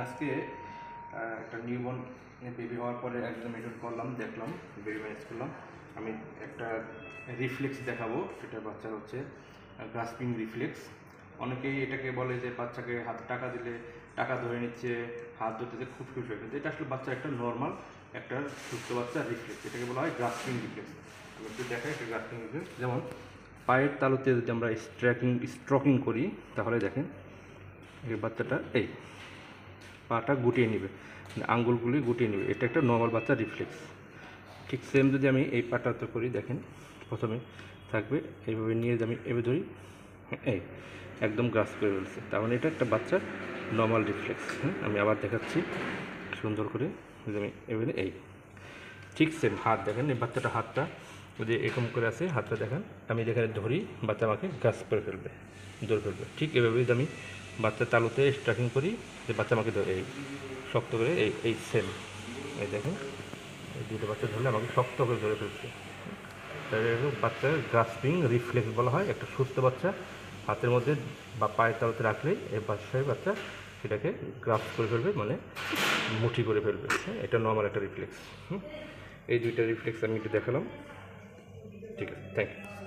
আজকে একটা newborn baby হওয়ার পরে এক্সামিনেশন করলাম, দেখলাম, বেবি ম্যানেজ করলাম। আমি একটা রিফ্লেক্স দেখাবো, সেটা বাচ্চার হচ্ছে গ্রাস্পিং রিফ্লেক্স। অনেকেই এটাকে বলে যে বাচ্চাকে হাতে টাকা দিলে টাকা ধরে নিচ্ছে, হাত ধরতে খুব খুশি হয়, কিন্তু এটা আসলে বাচ্চার একটা নর্মাল একটা সুস্থ বাচ্চার রিফ্লেক্স, এটাকে বলা হয় গ্রাস্পিং রিফ্লেক্স। আমি একটু দেখাই একটা গ্রাস্পিং রিফ্লেক্স। যেমন পায়ের তালুতে যদি আমরা স্ট্রোকিং করি, তাহলে দেখেন এই বাচ্চাটা এই পাটা গুটিয়ে নেবে, আঙ্গুলগুলি গুটিয়ে নেবে, এটা একটা নর্মাল বাচ্চার রিফ্লেক্স। ঠিক সেম যদি আমি এই পাটাতে করি, দেখেন প্রথমে থাকবে এইভাবে নিয়ে আমি এভাবে ধরি, এই একদম গ্রাস করে ফেলছে, তার মানে এটা একটা বাচ্চার নর্মাল রিফ্লেক্স। আমি আবার দেখাচ্ছি সুন্দর করে, যদি আমি এভাবে এই ঠিক সেম হাত দেখেন, এই বাচ্চাটা হাতটা যদি এরকম করে আছে, হাতটা দেখেন আমি যেখানে ধরি বাচ্চা আমাকে গ্রাস করে ফেলবে, ধরে ফেলবে। ঠিক এভাবে যদি আমি বাচ্চার তালুতে স্ট্রাকিং করি, যে বাচ্চা আমাকে ধরে এই শক্ত করে এই সেম এই দেখেন এই দুটো বাচ্চা ধরলে আমাকে শক্ত করে ধরে ফেলছে। বাচ্চার গ্রাস্পিং রিফ্লেক্স বলা হয়। একটা সুস্থ বাচ্চা হাতের মধ্যে বা পায়ের তালুতে রাখলেই এই বাচ্চা সেটাকে গ্রাস্প করে ফেলবে, মানে মুঠি করে ফেলবে। এটা নর্মাল একটা রিফ্লেক্স। এই দুইটা রিফ্লেক্স আমি একটু দেখালাম। ঠিক আছে, থ্যাংক ইউ।